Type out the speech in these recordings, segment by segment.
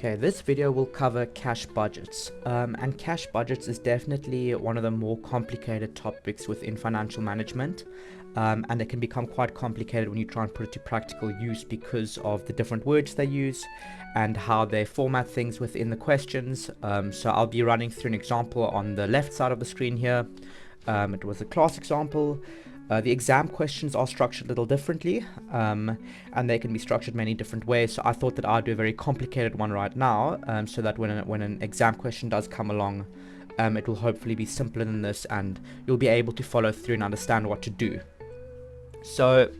Okay, this video will cover cash budgets, and cash budgets is definitely one of the more complicated topics within financial management, and it can become quite complicated when you try and put it to practical use because of the different words they use and how they format things within the questions. So I'll be running through an example on the left side of the screen here. It was a class example. The exam questions are structured a little differently, and they can be structured many different ways. So I thought that I'd do a very complicated one right now, so that when an exam question does come along, it will hopefully be simpler than this, and you'll be able to follow through and understand what to do. So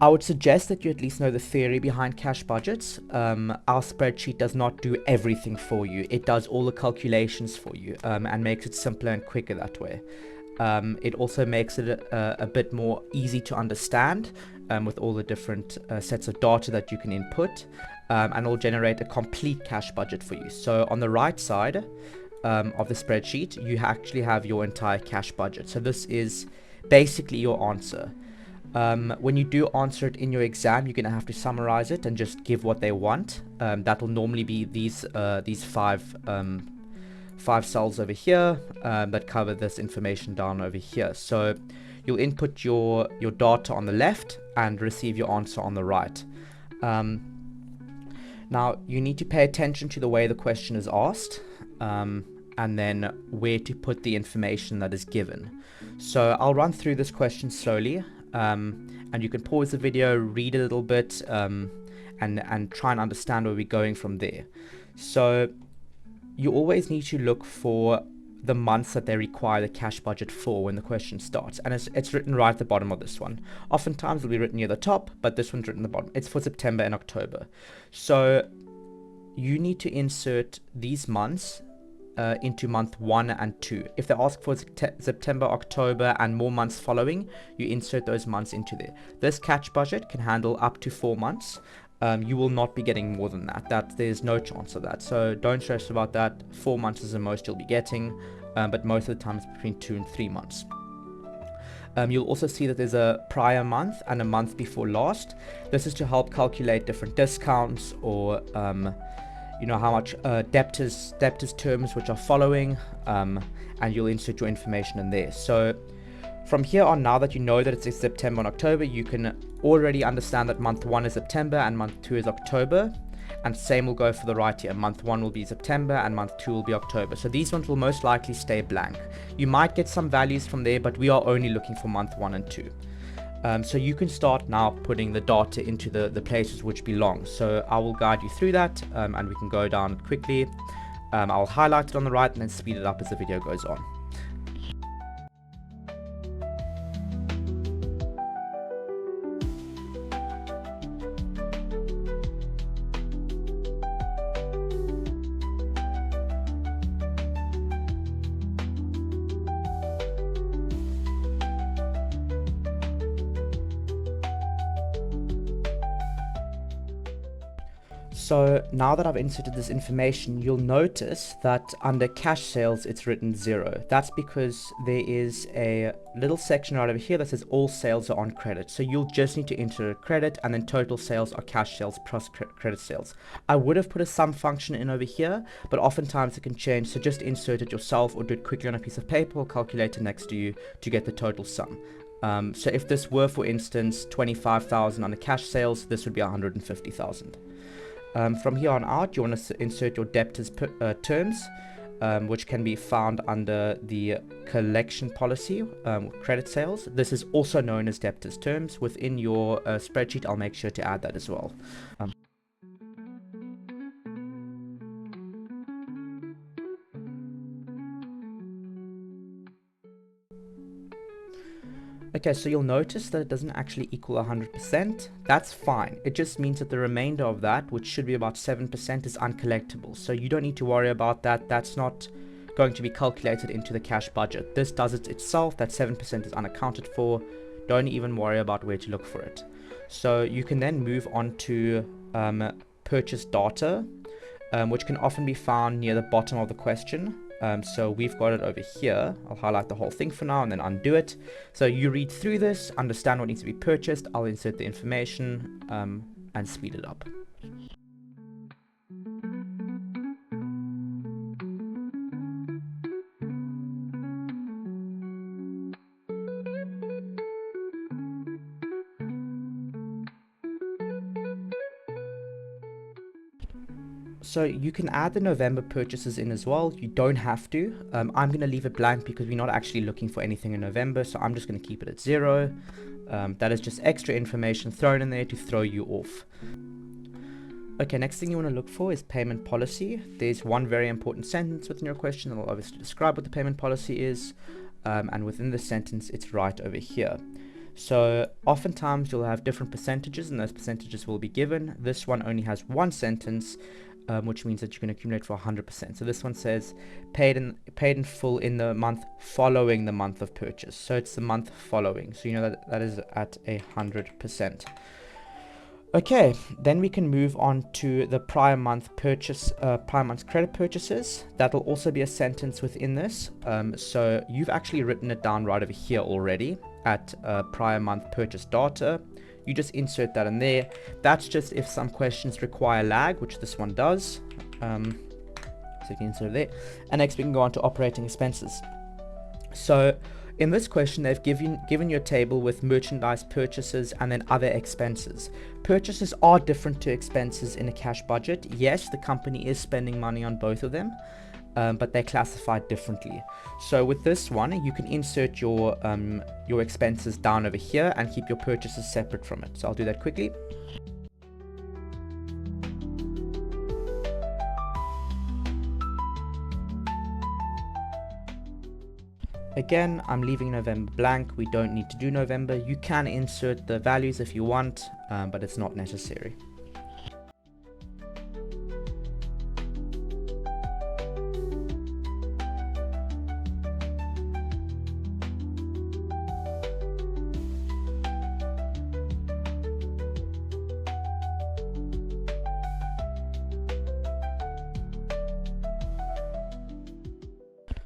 I would suggest that you at least know the theory behind cash budgets. Our spreadsheet does not do everything for you. It does all the calculations for you, and makes it simpler and quicker that way. It also makes it a bit more easy to understand, with all the different sets of data that you can input, and it'll generate a complete cash budget for you. So on the right side of the spreadsheet, you actually have your entire cash budget. So this is basically your answer. When you do answer it in your exam, you're going to have to summarize it and just give what they want. That will normally be these five cells over here that cover this information down over here. So you'll input your data on the left and receive your answer on the right. Now you need to pay attention to the way the question is asked, and then where to put the information that is given. So I'll run through this question slowly, and you can pause the video, read a little bit, and try and understand where we're going from there. So you always need to look for the months that they require the cash budget for when the question starts, and it's written right at the bottom of this one. Oftentimes it'll be written near the top, but this one's written at the bottom. It's for September and October. So you need to insert these months into month 1 and 2. If they ask for September, October, and more months following, you insert those months into there. This cash budget can handle up to 4 months. You will not be getting more than that. There's no chance of that. So don't stress about that. 4 months is the most you'll be getting, but most of the time it's between 2 and 3 months. You'll also see that there's a prior month and a month before last. This is to help calculate different discounts, or how much debtors terms which are following, and you'll insert your information in there. So from here on, now that you know that it's September and October, you can already understand that month 1 is September and month 2 is October, and same will go for the right here. Month 1 will be September and month 2 will be October. So these ones will most likely stay blank. You might get some values from there, but we are only looking for month 1 and 2. So you can start now putting the data into the places which belong. So I will guide you through that, and we can go down quickly. I'll highlight it on the right and then speed it up as the video goes on. So now that I've inserted this information, you'll notice that under cash sales, it's written 0. That's because there is a little section right over here that says all sales are on credit. So you'll just need to enter a credit, and then total sales are cash sales plus credit sales. I would have put a sum function in over here, but oftentimes it can change. So just insert it yourself or do it quickly on a piece of paper or calculator next to you to get the total sum. So if this were, for instance, 25,000 under cash sales, this would be 150,000. From here on out, you want to insert your debtors terms, which can be found under the collection policy, credit sales. This is also known as debtors terms. Within your spreadsheet, I'll make sure to add that as well. Okay, so you'll notice that it doesn't actually equal 100%. That's fine. It just means that the remainder of that, which should be about 7%, is uncollectible. So you don't need to worry about that. That's not going to be calculated into the cash budget. This does it itself. That 7% is unaccounted for. Don't even worry about where to look for it. So you can then move on to purchase data, which can often be found near the bottom of the question. So we've got it over here. I'll highlight the whole thing for now and then undo it. So you read through this, understand what needs to be purchased. I'll insert the information and speed it up. So you can add the November purchases in as well. You don't have to. I'm going to leave it blank because we're not actually looking for anything in November. So I'm just going to keep it at 0. That is just extra information thrown in there to throw you off. Okay, next thing you want to look for is payment policy. There's one very important sentence within your question that will obviously describe what the payment policy is. And within the sentence, it's right over here. So oftentimes you'll have different percentages and those percentages will be given. This one only has one sentence, which means that you can accumulate for 100%. So this one says paid in full in the month following the month of purchase. So it's the month following. So you know that is at 100%. Okay, then we can move on to the prior month purchase, prior month's credit purchases. That'll also be a sentence within this. So you've actually written it down right over here already at prior month purchase data. You just insert that in there. That's just if some questions require lag, which this one does. So you can insert there. And next we can go on to operating expenses. So in this question, they've given you a table with merchandise purchases and then other expenses. Purchases are different to expenses in a cash budget. Yes, the company is spending money on both of them, but they're classified differently. So with this one, you can insert your expenses down over here and keep your purchases separate from it. So I'll do that quickly. Again, I'm leaving November blank. We don't need to do November. You can insert the values if you want, but it's not necessary.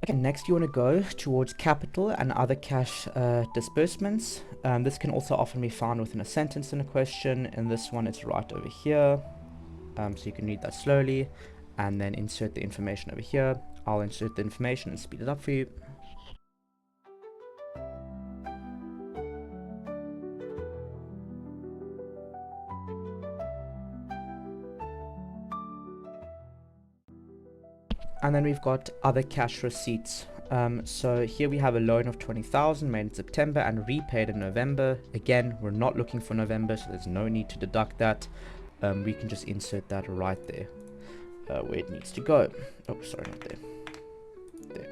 Okay, next you want to go towards capital and other cash disbursements. This can also often be found within a sentence in a question. In this one, it's right over here. So you can read that slowly and then insert the information over here. I'll insert the information and speed it up for you. And then we've got other cash receipts. So here we have a loan of 20,000 made in September and repaid in November. Again, we're not looking for November, so there's no need to deduct that. We can just insert that right there where it needs to go. Oh, sorry, not there. There.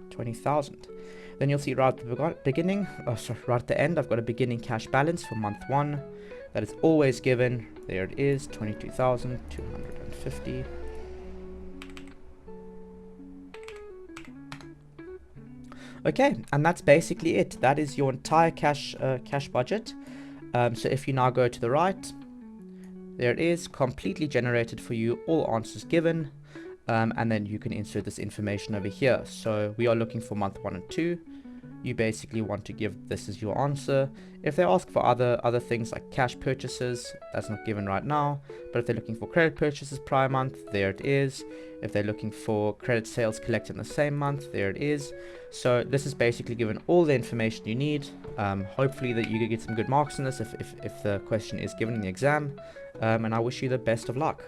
20,000. Then you'll see right at the beginning, right at the end, I've got a beginning cash balance for month 1. That is always given. There it is, 22,250. Okay, and that's basically it. That is your entire cash budget. So if you now go to the right, there it is, completely generated for you, all answers given. And then you can insert this information over here. So we are looking for month 1 and 2. You basically want to give this as your answer. If they ask for other things like cash purchases, that's not given right now. But if they're looking for credit purchases prior month, there it is. If they're looking for credit sales collected in the same month, there it is. So this is basically given all the information you need. Hopefully that you can get some good marks in this if the question is given in the exam. And I wish you the best of luck.